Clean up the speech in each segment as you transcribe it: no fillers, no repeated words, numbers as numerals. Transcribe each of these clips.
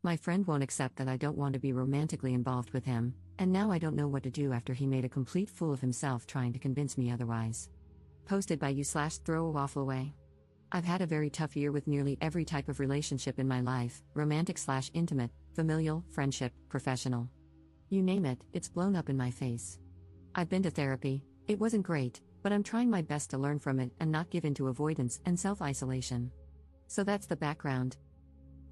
My friend won't accept that I don't want to be romantically involved with him, and now I don't know what to do after he made a complete fool of himself trying to convince me otherwise. Posted by you/throw a waffle away. I've had a very tough year with nearly every type of relationship in my life, romantic/intimate, familial, friendship, professional. You name it, it's blown up in my face. I've been to therapy, it wasn't great, but I'm trying my best to learn from it and not give in to avoidance and self-isolation. So that's the background.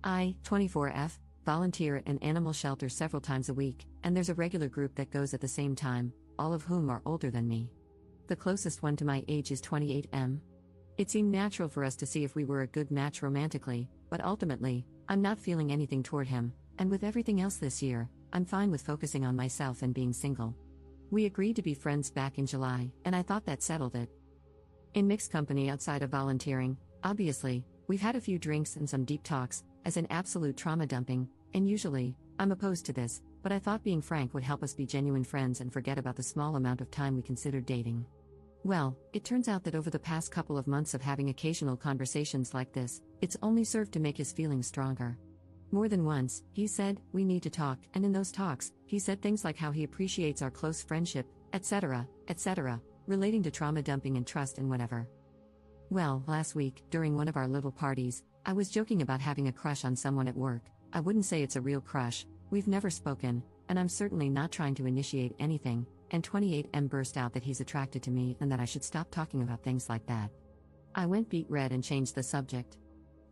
I, 24F, volunteer at an animal shelter several times a week, and there's a regular group that goes at the same time, all of whom are older than me. The closest one to my age is 28M. It seemed natural for us to see if we were a good match romantically, but ultimately, I'm not feeling anything toward him, and with everything else this year, I'm fine with focusing on myself and being single. We agreed to be friends back in July, and I thought that settled it. In mixed company outside of volunteering, obviously, we've had a few drinks and some deep talks, as in absolute trauma dumping, and usually, I'm opposed to this, but I thought being frank would help us be genuine friends and forget about the small amount of time we considered dating. Well, it turns out that over the past couple of months of having occasional conversations like this, it's only served to make his feelings stronger. More than once, he said, "We need to talk," and in those talks, he said things like how he appreciates our close friendship, etc., relating to trauma dumping and trust and whatever. Well, last week, during one of our little parties, I was joking about having a crush on someone at work. I wouldn't say it's a real crush, we've never spoken, and I'm certainly not trying to initiate anything, and 28M burst out that he's attracted to me and that I should stop talking about things like that. I went beet red and changed the subject.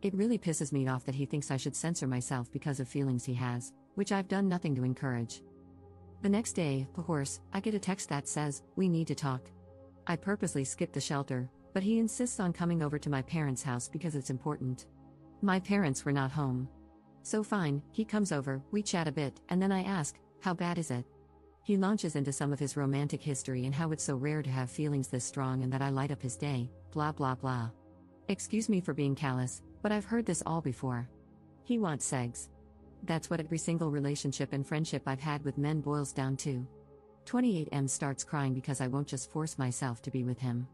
It really pisses me off that he thinks I should censor myself because of feelings he has, which I've done nothing to encourage. The next day, of course, I get a text that says, "We need to talk." I purposely skipped the shelter, but he insists on coming over to my parents' house because it's important. My parents were not home. So fine, he comes over, we chat a bit, and then I ask, "How bad is it?" He launches into some of his romantic history and how it's so rare to have feelings this strong and that I light up his day, blah blah blah. Excuse me for being callous, but I've heard this all before. He wants sex. That's what every single relationship and friendship I've had with men boils down to. 28M starts crying because I won't just force myself to be with him.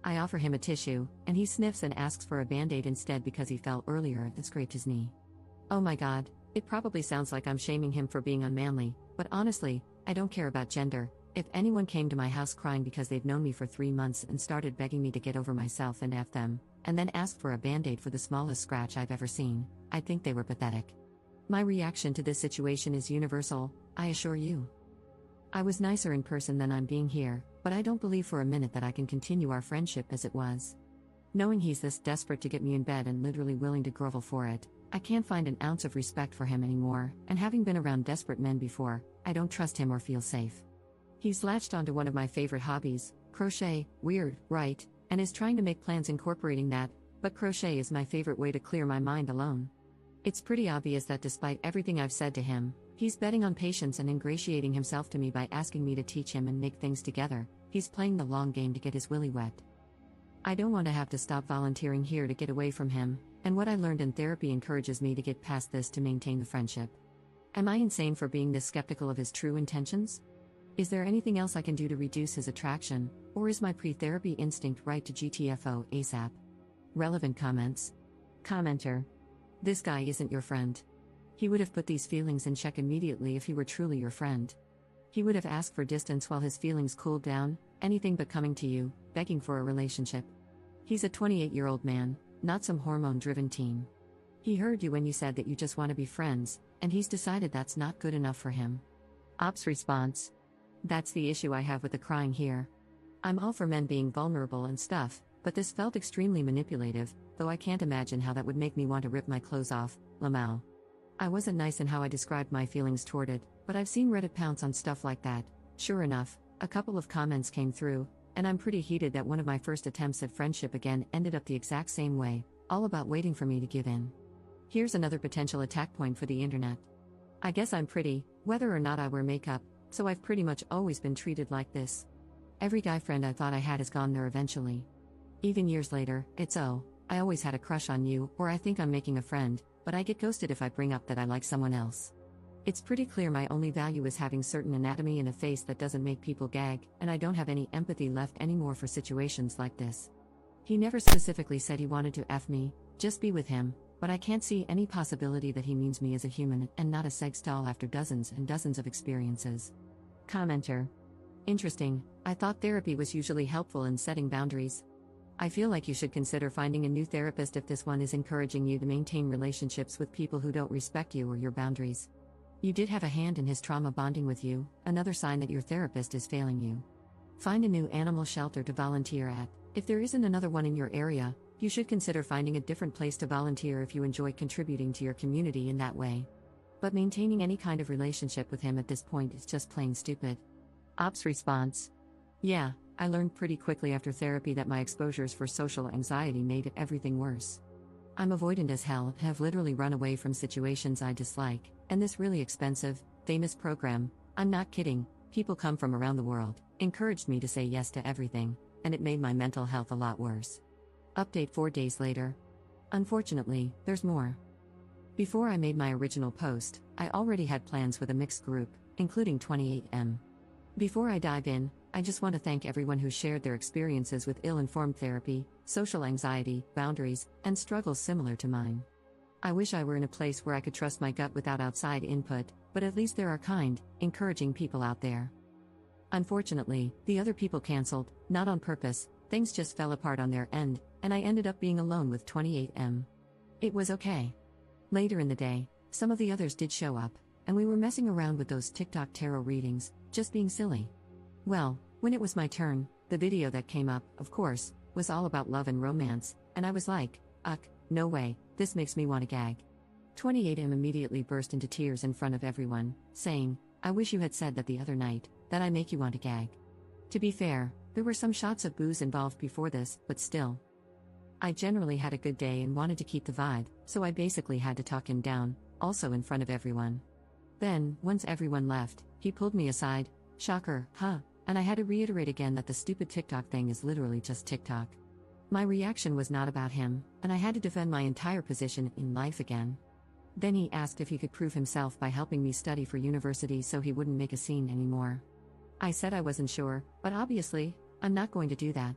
I offer him a tissue, and he sniffs and asks for a band-aid instead because he fell earlier and scraped his knee. Oh my god, it probably sounds like I'm shaming him for being unmanly, but honestly, I don't care about gender. If anyone came to my house crying because they've known me for 3 months and started begging me to get over myself and F them, and then asked for a band-aid for the smallest scratch I've ever seen, I'd think they were pathetic. My reaction to this situation is universal, I assure you. I was nicer in person than I'm being here, but I don't believe for a minute that I can continue our friendship as it was. Knowing he's this desperate to get me in bed and literally willing to grovel for it, I can't find an ounce of respect for him anymore, and having been around desperate men before, I don't trust him or feel safe. He's latched onto one of my favorite hobbies, crochet, weird, right, and is trying to make plans incorporating that, but crochet is my favorite way to clear my mind alone. It's pretty obvious that despite everything I've said to him, he's betting on patience and ingratiating himself to me by asking me to teach him and make things together. He's playing the long game to get his willy wet. I don't want to have to stop volunteering here to get away from him, and what I learned in therapy encourages me to get past this to maintain the friendship. Am I insane for being this skeptical of his true intentions? Is there anything else I can do to reduce his attraction, or is my pre-therapy instinct right to GTFO ASAP? Relevant comments. Commenter. This guy isn't your friend. He would have put these feelings in check immediately if he were truly your friend. He would have asked for distance while his feelings cooled down, anything but coming to you, begging for a relationship. He's a 28-year-old man, not some hormone-driven teen. He heard you when you said that you just want to be friends, and he's decided that's not good enough for him. Ops response. That's the issue I have with the crying here. I'm all for men being vulnerable and stuff, but this felt extremely manipulative, though I can't imagine how that would make me want to rip my clothes off, Lamau. I wasn't nice in how I described my feelings toward it, but I've seen Reddit pounce on stuff like that. Sure enough, a couple of comments came through, and I'm pretty heated that one of my first attempts at friendship again ended up the exact same way, all about waiting for me to give in. Here's another potential attack point for the internet. I guess I'm pretty, whether or not I wear makeup, so I've pretty much always been treated like this. Every guy friend I thought I had has gone there eventually. Even years later, it's I always had a crush on you, or I think I'm making a friend, but I get ghosted if I bring up that I like someone else. It's pretty clear my only value is having certain anatomy and a face that doesn't make people gag, and I don't have any empathy left anymore for situations like this. He never specifically said he wanted to F me, just be with him, but I can't see any possibility that he means me as a human and not a sex doll after dozens and dozens of experiences. Commenter. Interesting, I thought therapy was usually helpful in setting boundaries. I feel like you should consider finding a new therapist if this one is encouraging you to maintain relationships with people who don't respect you or your boundaries. You did have a hand in his trauma bonding with you, another sign that your therapist is failing you. Find a new animal shelter to volunteer at. If there isn't another one in your area, you should consider finding a different place to volunteer if you enjoy contributing to your community in that way. But maintaining any kind of relationship with him at this point is just plain stupid. Ops response. Yeah, I learned pretty quickly after therapy that my exposures for social anxiety made everything worse. I'm avoidant as hell and have literally run away from situations I dislike, and this really expensive, famous program, I'm not kidding, people come from around the world, encouraged me to say yes to everything, and it made my mental health a lot worse. Update 4 days later. Unfortunately, there's more. Before I made my original post, I already had plans with a mixed group, including 28M. Before I dive in, I just want to thank everyone who shared their experiences with ill-informed therapy, social anxiety, boundaries, and struggles similar to mine. I wish I were in a place where I could trust my gut without outside input, but at least there are kind, encouraging people out there. Unfortunately, the other people canceled, not on purpose, things just fell apart on their end, and I ended up being alone with 28M. It was okay. Later in the day, some of the others did show up, and we were messing around with those TikTok tarot readings, just being silly. Well, when it was my turn, the video that came up, of course, was all about love and romance, and I was like, no way, this makes me want to gag. 28M immediately burst into tears in front of everyone, saying, I wish you had said that the other night, that I make you want to gag. To be fair, there were some shots of booze involved before this, but still. I generally had a good day and wanted to keep the vibe, so I basically had to talk him down, also in front of everyone. Then, once everyone left, he pulled me aside, shocker, huh, and I had to reiterate again that the stupid TikTok thing is literally just TikTok. My reaction was not about him, and I had to defend my entire position in life again. Then he asked if he could prove himself by helping me study for university so he wouldn't make a scene anymore. I said I wasn't sure, but obviously, I'm not going to do that.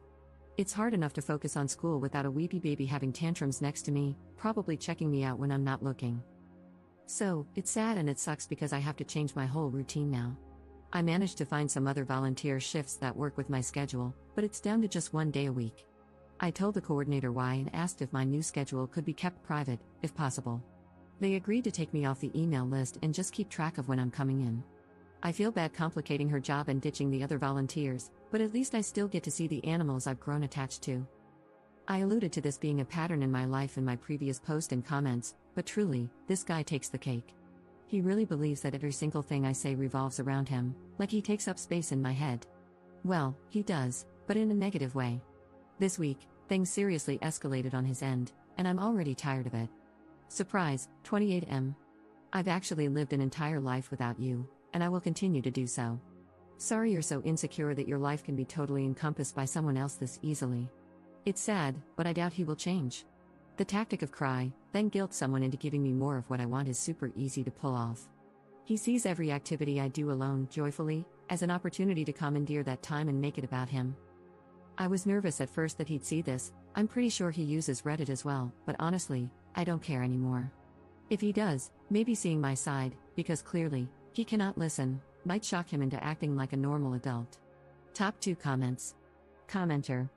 It's hard enough to focus on school without a weepy baby having tantrums next to me, probably checking me out when I'm not looking. So, it's sad and it sucks because I have to change my whole routine now. I managed to find some other volunteer shifts that work with my schedule, but it's down to just 1 day a week. I told the coordinator why and asked if my new schedule could be kept private, if possible. They agreed to take me off the email list and just keep track of when I'm coming in. I feel bad complicating her job and ditching the other volunteers, but at least I still get to see the animals I've grown attached to. I alluded to this being a pattern in my life in my previous post and comments, but truly, this guy takes the cake. He really believes that every single thing I say revolves around him, like he takes up space in my head. Well, he does, but in a negative way. This week, things seriously escalated on his end, and I'm already tired of it. Surprise, 28M. I've actually lived an entire life without you, and I will continue to do so. Sorry you're so insecure that your life can be totally encompassed by someone else this easily. It's sad, but I doubt he will change. The tactic of cry, then guilt someone into giving me more of what I want is super easy to pull off. He sees every activity I do alone, joyfully, as an opportunity to commandeer that time and make it about him. I was nervous at first that he'd see this. I'm pretty sure he uses Reddit as well, but honestly, I don't care anymore. If he does, maybe seeing my side, because clearly, he cannot listen, might shock him into acting like a normal adult. Top 2 comments. Commenter.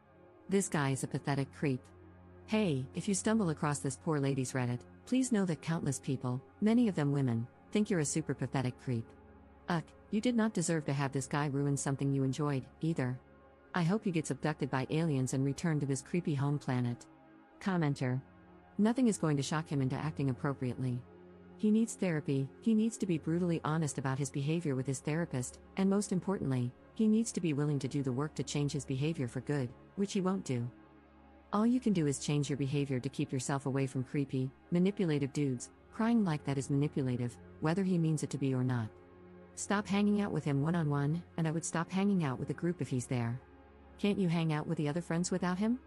This guy is a pathetic creep. Hey, if you stumble across this poor lady's Reddit, please know that countless people, many of them women, think you're a super pathetic creep. You did not deserve to have this guy ruin something you enjoyed, either. I hope he gets abducted by aliens and returned to his creepy home planet. Commenter. Nothing is going to shock him into acting appropriately. He needs therapy, he needs to be brutally honest about his behavior with his therapist, and most importantly, he needs to be willing to do the work to change his behavior for good, which he won't do. All you can do is change your behavior to keep yourself away from creepy, manipulative dudes. Crying like that is manipulative, whether he means it to be or not. Stop hanging out with him one-on-one, and I would stop hanging out with the group if he's there. Can't you hang out with the other friends without him?